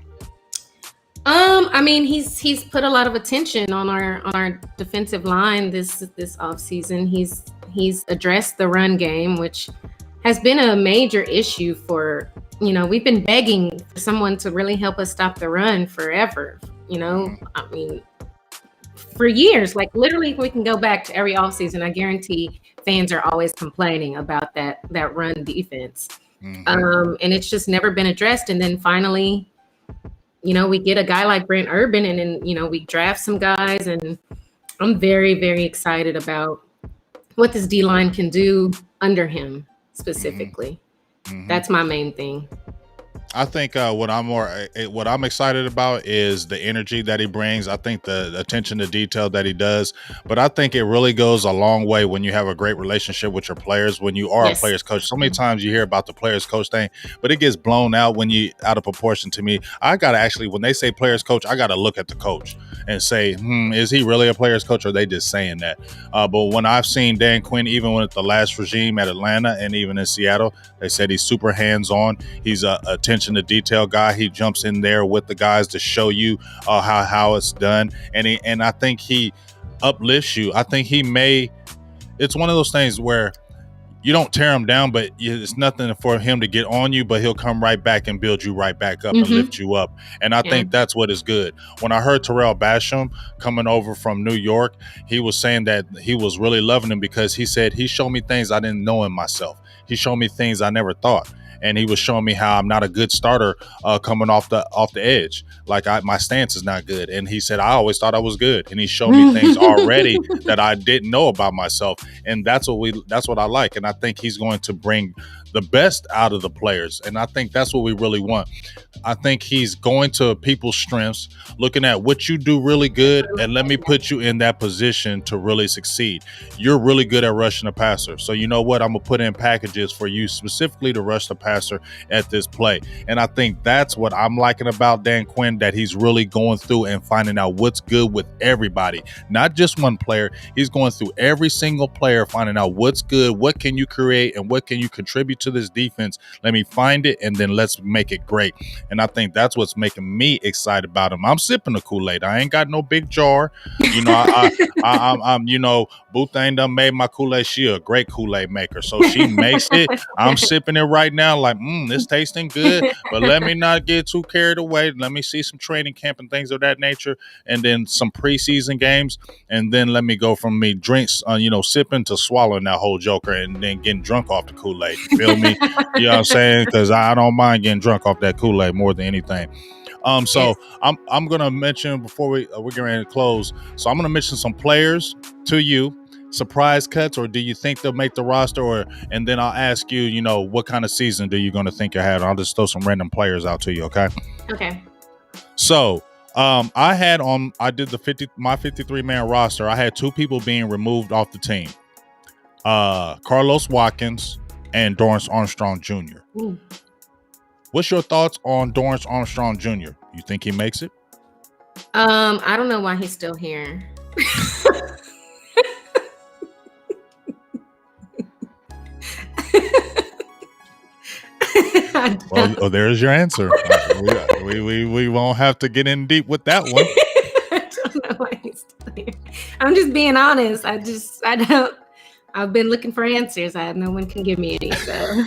I mean, he's put a lot of attention on our defensive line this offseason. He's addressed the run game, which has been a major issue for, we've been begging for someone to really help us stop the run forever. I mean, for years, like literally we can go back to every offseason. I guarantee fans are always complaining about that run defense. And it's just never been addressed. And then finally, we get a guy like Brent Urban, and then, we draft some guys, and I'm very, very excited about what this D-line can do under him specifically. That's my main thing. I think what I'm excited about is the energy that he brings. I think the attention to detail that he does, but I think it really goes a long way when you have a great relationship with your players, when you are a players coach. So many times you hear about the players coach thing, but it gets blown out out of proportion to me. I got to actually, when they say players coach, I got to look at the coach and say, is he really a players coach, or are they just saying that? But when I've seen Dan Quinn, even with the last regime at Atlanta and even in Seattle, they said he's super hands-on. He's attention attention to detail guy. He jumps in there with the guys to show you how it's done, and I think he uplifts you. I think it's one of those things where you don't tear him down, but it's nothing for him to get on you, but he'll come right back and build you right back up and lift you up. And I think that's what is good. When I heard Terrell Basham coming over from New York, he was saying that he was really loving him because he said he showed me things I didn't know in myself. He showed me things I never thought. And he was showing me how I'm not a good starter coming off the edge. Like my stance is not good. And he said, I always thought I was good. And he showed me things already that I didn't know about myself. And that's what I like. And I think he's going to bring the best out of the players. And I think that's what we really want. I think he's going to people's strengths, looking at what you do really good, and let me put you in that position to really succeed. You're really good at rushing the passer. So you know what? I'm going to put in packages for you specifically to rush the passer at this play. And I think that's what I'm liking about Dan Quinn, that he's really going through and finding out what's good with everybody, not just one player. He's going through every single player, finding out what's good, what can you create, and what can you contribute to this defense. Let me find it, and then let's make it great. And I think that's what's making me excited about him. I'm sipping the Kool-Aid. I ain't got no big jar. You know, I'm you know, Boo Thang done made my Kool-Aid. She a great Kool-Aid maker. So she makes it. I'm sipping it right now like, this tasting good. But let me not get too carried away. Let me see some training camp and things of that nature, and then some preseason games. And then let me go from me drinks, sipping to swallowing that whole joker and then getting drunk off the Kool-Aid. You feel me? You know what I'm saying? Because I don't mind getting drunk off that Kool-Aid more than anything. So yes. I'm gonna mention before we're getting ready to close. So I'm gonna mention some players to you, surprise cuts, or do you think they'll make the roster? And then I'll ask you, what kind of season do you gonna think you had? I'll just throw some random players out to you. Okay. Okay. So I did my 53-man roster. I had two people being removed off the team. Carlos Watkins and Dorrance Armstrong Jr. Ooh. What's your thoughts on Dorrance Armstrong Jr.? You think he makes it? I don't know why he's still here. Well, there's your answer. we won't have to get in deep with that one. I don't know why he's still here. I'm just being honest. I don't. I've been looking for answers. No one can give me any. So.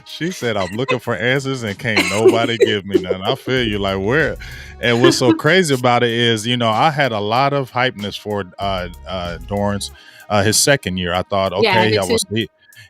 She said, I'm looking for answers and can't nobody give me none. I feel you, like, where? And what's so crazy about it is, I had a lot of hypeness for Dorrance his second year. I thought, okay,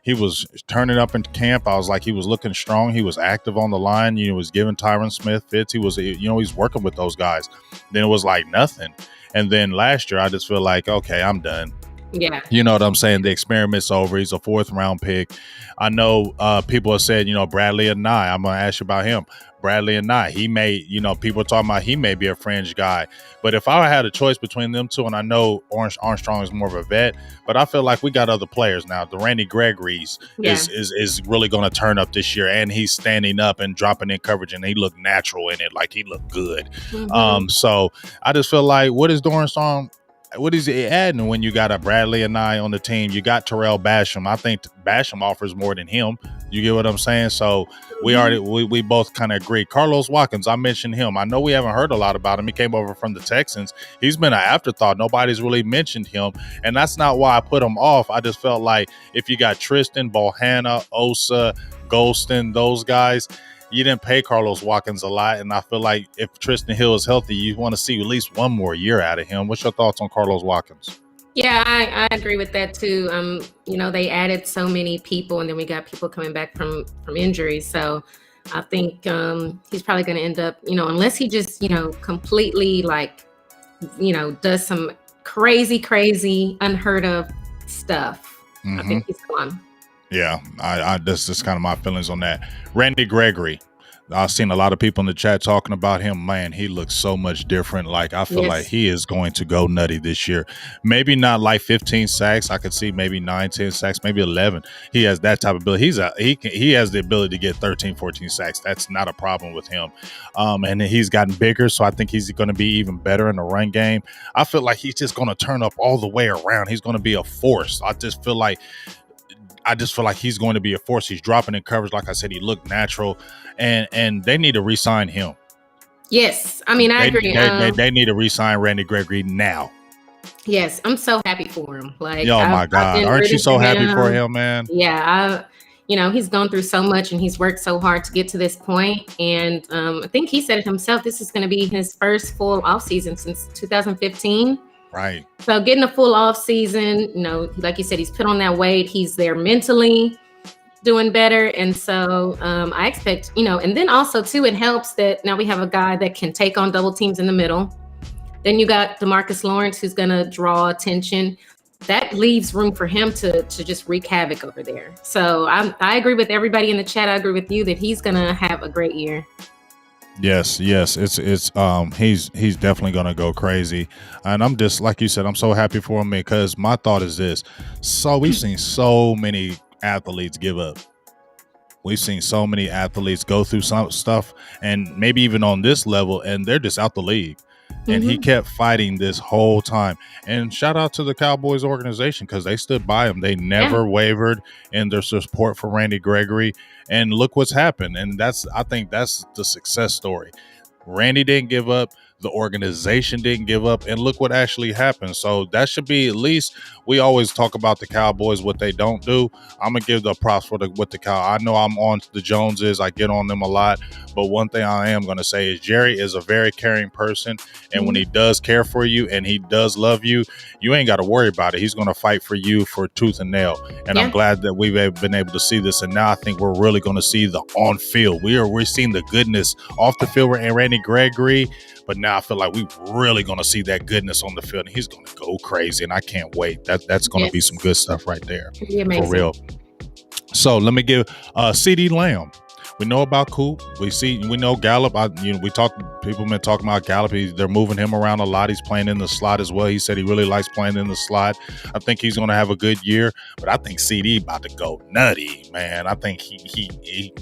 he was turning up in camp. I was like, he was looking strong. He was active on the line. He was giving Tyron Smith fits. He was, he's working with those guys. Then it was like nothing. And then last year, I just feel like, okay, I'm done. Yeah. You know what I'm saying? The experiment's over. He's a 4th round pick. I know people have said, Bradley and Nye. I'm going to ask you about him. Bradley and Nye. He may, people are talking about he may be a fringe guy. But if I had a choice between them two, and I know Armstrong is more of a vet, but I feel like we got other players now. The Randy Gregory's is really going to turn up this year, and he's standing up and dropping in coverage, and he looked natural in it. Like, he looked good. Mm-hmm. So I just feel like, what is he adding when you got a Bradley and I on the team? You got Terrell Basham. I think Basham offers more than him. You get what I'm saying? So we both kind of agree. Carlos Watkins, I mentioned him. I know we haven't heard a lot about him. He came over from the Texans. He's been an afterthought. Nobody's really mentioned him. And that's not why I put him off. I just felt like if you got Tristan, Bohanna, Osa, Golston, those guys, you didn't pay Carlos Watkins a lot, and I feel like if Tristan Hill is healthy, you want to see at least one more year out of him. What's your thoughts on Carlos Watkins? Yeah, I agree with that too. They added so many people, and then we got people coming back from injuries. So I think he's probably going to end up, unless he just, completely does some crazy, unheard of stuff. Mm-hmm. I think he's gone. Yeah, that's just kind of my feelings on that. Randy Gregory, I've seen a lot of people in the chat talking about him. Man, he looks so much different. Like, I feel like he is going to go nutty this year. Maybe not like 15 sacks. I could see maybe 9, 10 sacks, maybe 11. He has that type of ability. He has the ability to get 13, 14 sacks. That's not a problem with him. And he's gotten bigger, so I think he's going to be even better in the run game. I feel like he's just going to turn up all the way around. He's going to be a force. I just feel like I just feel like he's going to be a force. He's dropping in coverage. Like I said, he looked natural, and they need to re-sign him. Yes, I mean, I agree. They need to re-sign Randy Gregory now. Yes, I'm so happy for him. Like, oh my God, aren't you so happy for him, man? Yeah, he's gone through so much and he's worked so hard to get to this point. And I think he said it himself. This is going to be his first full off season since 2015. Right. So getting a full off season, like you said, he's put on that weight. He's there mentally, doing better. And so I expect, and then also too, it helps that now we have a guy that can take on double teams in the middle. Then you got DeMarcus Lawrence, who's going to draw attention. That leaves room for him to just wreak havoc over there. So I agree with everybody in the chat. I agree with you that he's going to have a great year. Yes. It's he's definitely gonna go crazy, and I'm just like you said. I'm so happy for him because my thought is this: so we've seen so many athletes give up. We've seen so many athletes go through some stuff, and maybe even on this level, and they're just out the league. And he kept fighting this whole time. And shout out to the Cowboys organization because they stood by him. They never wavered in their support for Randy Gregory. And look what's happened. And I think that's the success story. Randy didn't give up. The organization didn't give up, and look what actually happened. So that should be, at least, we always talk about the Cowboys, what they don't do. I'm gonna give the props for what the I know I'm on the Joneses. I get on them a lot, but one thing I am gonna say is Jerry is a very caring person, and when he does care for you and he does love you, you ain't got to worry about it. He's gonna fight for you for tooth and nail. And I'm glad that we've been able to see this, and now I think we're really gonna see the on field. We're seeing the goodness off the field and Randy Gregory. But now I feel like we're really going to see that goodness on the field, and he's going to go crazy, and I can't wait. That's going to be some good stuff right there, for real. So let me give CD Lamb. We know about Coop. We know Gallup. People have been talking about Gallup. They're moving him around a lot. He's playing in the slot as well. He said he really likes playing in the slot. I think he's going to have a good year, but I think CD about to go nutty, man. I think he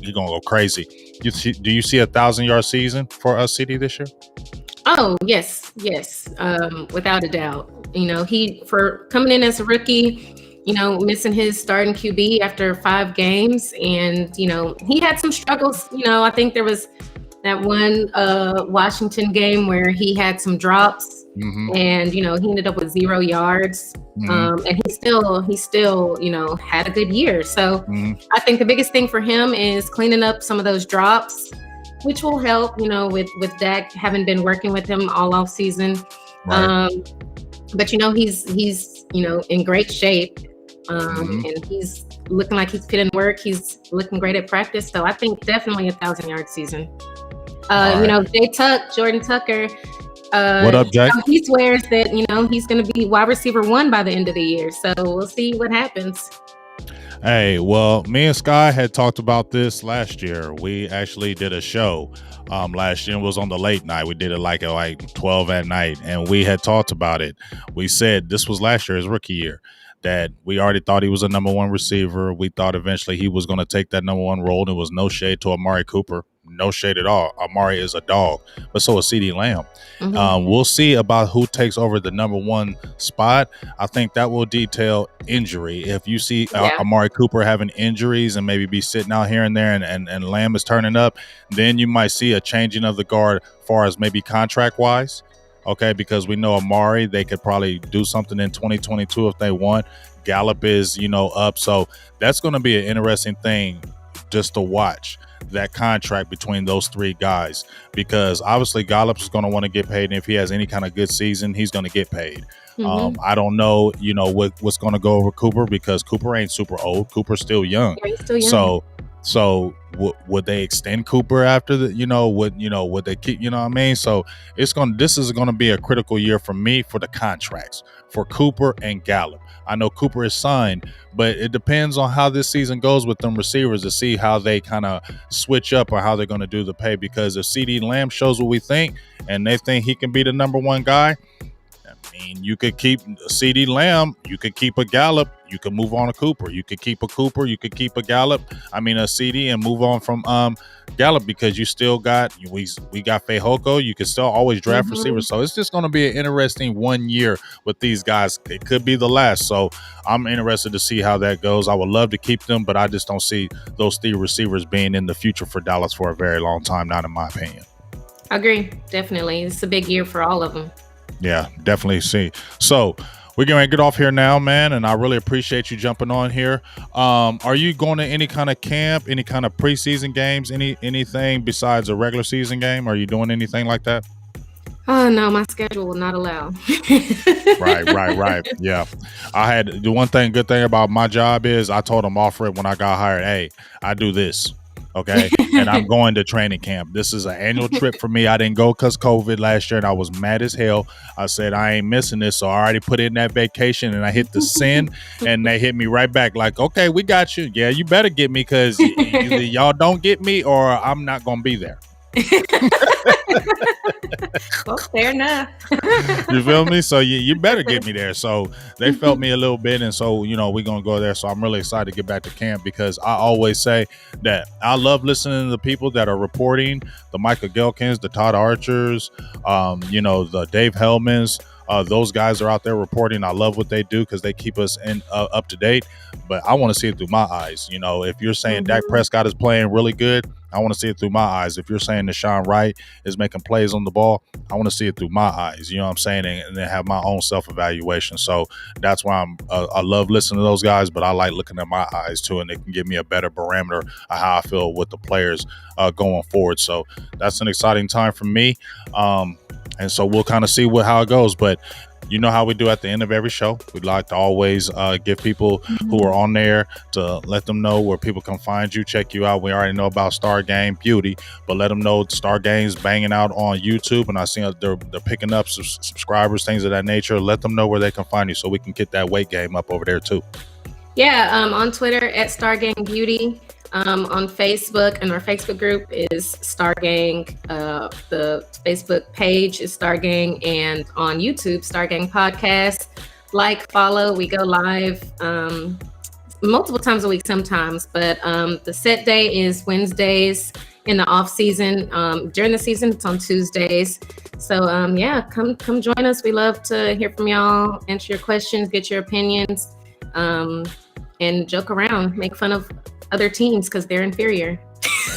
going to go crazy. Do you see 1,000-yard season for us, CD, this year? Oh, yes. Without a doubt. He, for coming in as a rookie, missing his starting QB after 5 games. And, he had some struggles. I think there was that one Washington game where he had some drops and, he ended up with 0 yards. And he still, had a good year. So I think the biggest thing for him is cleaning up some of those drops, which will help, with Dak having been working with him all off season. Right. But, he's in great shape. And he's looking like he's put in work. He's looking great at practice. So I think definitely 1,000-yard season. Jordan Tucker. What up, Jay? He swears that, he's going to be wide receiver 1 by the end of the year. So we'll see what happens. Hey, well, me and Sky had talked about this last year. We actually did a show last year. It was on the late night. We did it like 12 at night, and we had talked about it. We said this was last year, his rookie year, that we already thought he was a number 1 receiver. We thought eventually he was going to take that number 1 role. There was no shade to Amari Cooper. No shade at all. Amari is a dog, but so is CeeDee Lamb. We'll see about who takes over the number 1 spot. I think that will detail injury. If you see Amari Cooper having injuries and maybe be sitting out here and there and Lamb is turning up, then you might see a changing of the guard as far as maybe contract-wise. Okay, because we know Amari, they could probably do something in 2022 if they want. Gallup is, up. So that's going to be an interesting thing just to watch, that contract between those 3 guys, because obviously Gallup is going to want to get paid, and if he has any kind of good season, he's going to get paid. I don't know, what's going to go over Cooper, because Cooper ain't super old. Cooper's still young. Yeah, he's still young. So would they extend Cooper after the, would they keep, what I mean? So this is going to be a critical year for me for the contracts for Cooper and Gallup. I know Cooper is signed, but it depends on how this season goes with them receivers to see how they kind of switch up or how they're going to do the pay. Because if CeeDee Lamb shows what we think and they think he can be the number 1 guy, mean, you could keep CeeDee Lamb, you could keep a Gallup, you could move on a Cooper, you could keep a Cooper, you could keep a Gallup, a CD, and move on from Gallup, because you still got we got Fehoko. You can still always draft receivers. So it's just going to be an interesting 1 year with these guys. It could be the last. So I'm interested to see how that goes. I would love to keep them, but I just don't see those 3 receivers being in the future for Dallas for a very long time, not in my opinion. I agree. Definitely. It's a big year for all of them. Yeah, definitely see. So we're going to get off here now, man, and I really appreciate you jumping on here. Are you going to any kind of camp, any kind of preseason games, anything besides a regular season game? Are you doing anything like that? Oh, no, my schedule will not allow. Right. Yeah. I had the good thing about my job is I told them offer it when I got hired. Hey, I do this. Okay. And I'm going to training camp. This is an annual trip for me. I didn't go because COVID last year and I was mad as hell. I said, I ain't missing this. So I already put in that vacation and I hit the send and they hit me right back like, okay, we got you. Yeah, you better get me because either y'all don't get me or I'm not going to be there. Well, fair enough. You feel me? So you better get me there. So they felt me a little bit, and so we're gonna go there. So I'm really excited to get back to camp because I always say that I love listening to the people that are reporting, the Michael Gelkins, the Todd Archers, the Dave Hellmans. Those guys are out there reporting. I love what they do because they keep us up to date. But I want to see it through my eyes. If you're saying Dak Prescott is playing really good, I want to see it through my eyes. If you're saying Deshaun Wright is making plays on the ball, I want to see it through my eyes. You know what I'm saying? And then have my own self-evaluation. So that's why I love listening to those guys, but I like looking at my eyes too, and it can give me a better barometer of how I feel with the players going forward. So that's an exciting time for me. And so we'll kind of see how it goes. But you know how we do at the end of every show. We'd like to always give people who are on there to let them know where people can find you, check you out. We already know about Star Game Beauty, but let them know Star Game's banging out on YouTube. And I see they're picking up subscribers, things of that nature. Let them know where they can find you so we can get that weight game up over there too. Yeah, on Twitter at Star Gang Beauty. On Facebook, and our Facebook group is Star Gang. The Facebook page is Star Gang, and on YouTube, Star Gang Podcast. Like, follow. We go live multiple times a week sometimes, but the set day is Wednesdays in the off season. During the season, it's on Tuesdays. So come join us. We love to hear from y'all, answer your questions, get your opinions, and joke around, make fun of other teams because they're inferior.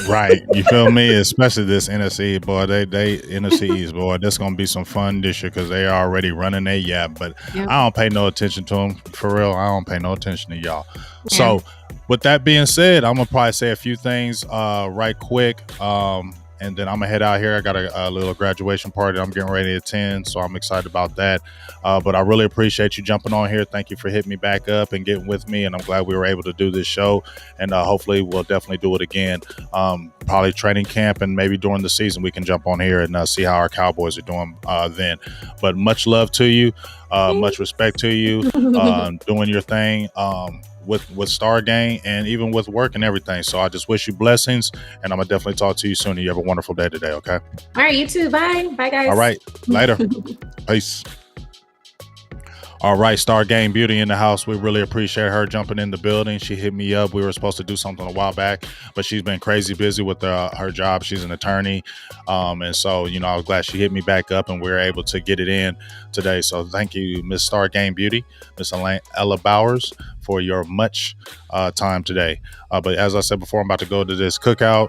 Right. You feel me? Especially this NFC, boy. They NFC East, boy. That's gonna be some fun this year because they are already running their yap. But yep. I don't pay no attention to them. For real, I don't pay no attention to y'all. Yeah. So with that being said, I'm gonna probably say a few things right quick. And then I'm going to head out here. I got a little graduation party I'm getting ready to attend, so I'm excited about that. But I really appreciate you jumping on here. Thank you for hitting me back up and getting with me, and I'm glad we were able to do this show. And hopefully we'll definitely do it again. Probably training camp, and maybe during the season we can jump on here and see how our Cowboys are doing then. But much love to you. Much respect to you. Doing your thing. With Star Gang and even with work and everything. So I just wish you blessings, and I'm gonna definitely talk to you soon. You have a wonderful day today, okay? All right, you too. Bye guys. All right, later. Peace. All right, Star Game Beauty in the house. We really appreciate her jumping in the building. She hit me up. We were supposed to do something a while back, but she's been crazy busy with her job. She's an attorney. And so, I was glad she hit me back up and we were able to get it in today. So thank you, Miss Star Game Beauty, Miss Ella Bowers, for your much time today. But as I said before, I'm about to go to this cookout,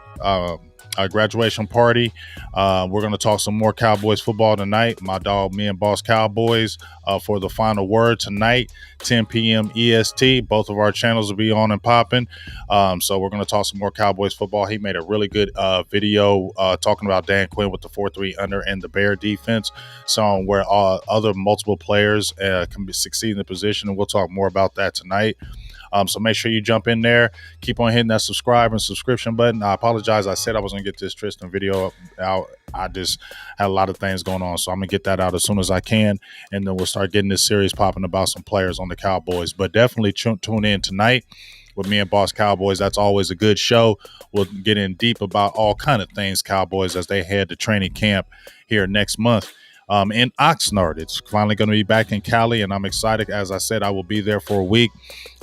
a graduation party. We're going to talk some more Cowboys football tonight. My dog, me and Boss Cowboys, for the final word tonight, 10 p.m. EST. Both of our channels will be on and popping. So we're going to talk some more Cowboys football. He made a really good video talking about Dan Quinn with the 4-3 under and the Bear defense. So where other multiple players can succeed in the position. And we'll talk more about that tonight. So make sure you jump in there. Keep on hitting that subscribe and subscription button. I apologize. I said I was going to get this Tristan video out. I just had a lot of things going on. So I'm going to get that out as soon as I can. And then we'll start getting this series popping about some players on the Cowboys. But definitely tune in tonight with me and Boss Cowboys. That's always a good show. We'll get in deep about all kind of things Cowboys as they head to training camp here next month. in Oxnard. It's finally going to be back in Cali, and I'm excited. As I said, I will be there for a week.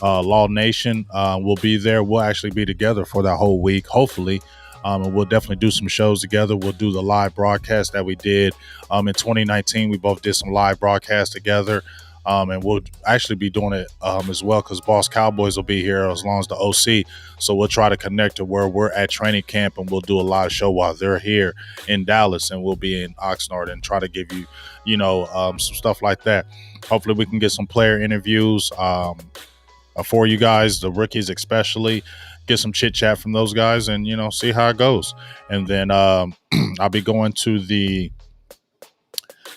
Law Nation will be there. We'll actually be together for that whole week, hopefully. And we'll definitely do some shows together. We'll do the live broadcast that we did in 2019. We both did some live broadcasts together. And we'll actually be doing it as well because Boss Cowboys will be here as long as the OC. So we'll try to connect to where we're at training camp, and we'll do a live show while they're here in Dallas, and we'll be in Oxnard and try to give you, some stuff like that. Hopefully we can get some player interviews for you guys, the rookies especially, get some chit chat from those guys and, see how it goes. And then I'll be going to the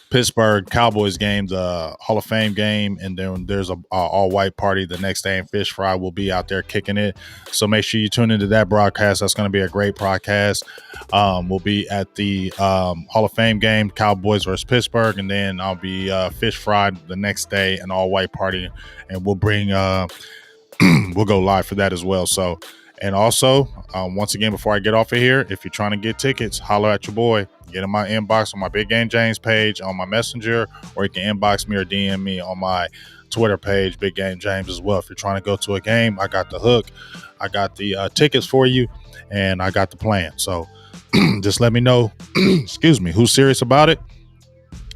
Pittsburgh Cowboys game, the Hall of Fame game, and then there's a all-white party the next day, and Fish Fry will be out there kicking it. So make sure you tune into that broadcast. That's going to be a great broadcast. We'll be at the Hall of Fame game, Cowboys versus Pittsburgh, and then I'll be Fish Fry the next day, an all-white party, and we'll bring we'll go live for that as well. So, and also, once again, before I get off of here, if you're trying to get tickets, holler at your boy. Get in my inbox on my Big Game James page on my Messenger, or you can inbox me or DM me on my Twitter page, Big Game James, as well. If you're trying to go to a game, I got the hook, I got the tickets for you, and I got the plan. So just let me know, excuse me, who's serious about it,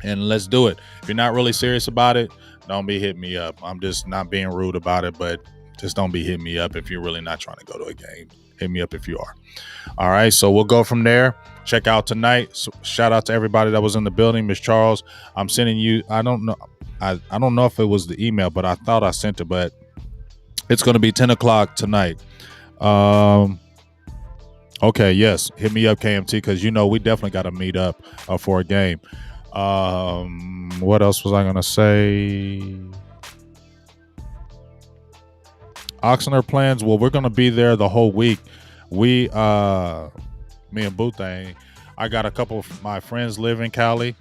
and let's do it. If you're not really serious about it, don't be hitting me up. I'm just not being rude about it, but just don't be hitting me up if you're really not trying to go to a game. Hit me up if you are. All right, so we'll go from there. Check out tonight. So shout out to everybody that was in the building. Miss Charles, I'm sending you. I don't know. I don't know if it was the email, but I thought I sent it. But it's going to be 10 o'clock tonight. Okay, yes. Hit me up, KMT, because we definitely got to meet up for a game. What else was I going to say? Oxnard plans. Well, we're going to be there the whole week. Me and Boothang, I got a couple of my friends live in Cali,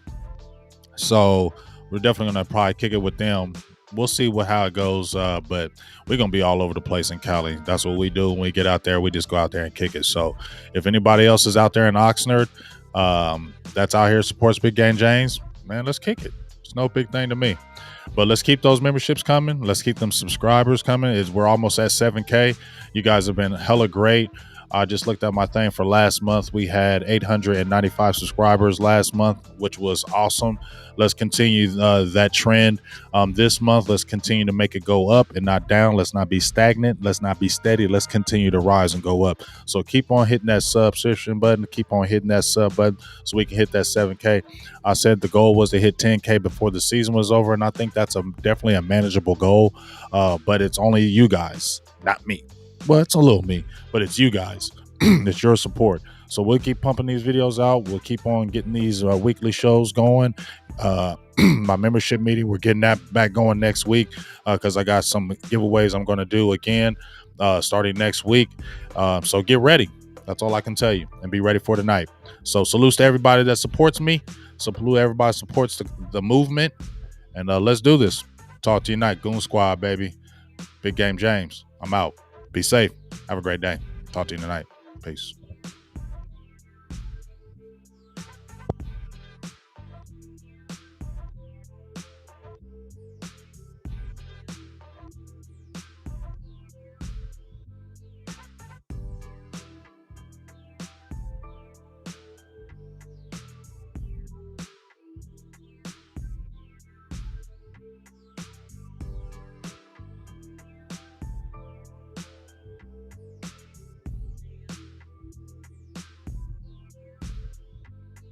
so we're definitely going to probably kick it with them. We'll see how it goes, but we're going to be all over the place in Cali. That's what we do when we get out there. We just go out there and kick it. So if anybody else is out there in Oxnard that's out here supports Big Game James, man, let's kick it. It's no big thing to me. But let's keep those memberships coming. Let's keep them subscribers coming. We're almost at 7K. You guys have been hella great. I just looked at my thing for last month. We had 895 subscribers last month, which was awesome. Let's continue that trend this month. Let's continue to make it go up and not down. Let's not be stagnant. Let's not be steady. Let's continue to rise and go up. So keep on hitting that subscription button. Keep on hitting that sub button so we can hit that 7K. I said the goal was to hit 10K before the season was over, and I think that's definitely a manageable goal. But it's only you guys, not me. Well, it's a little me, but it's you guys. It's your support. So we'll keep pumping these videos out. We'll keep on getting these weekly shows going. My membership meeting, we're getting that back going next week because I got some giveaways I'm going to do again starting next week. So get ready. That's all I can tell you, and be ready for tonight. So salute to everybody that supports me. Salute everybody that supports the movement. And let's do this. Talk to you tonight. Goon Squad, baby. Big Game James. I'm out. Be safe. Have a great day. Talk to you tonight. Peace.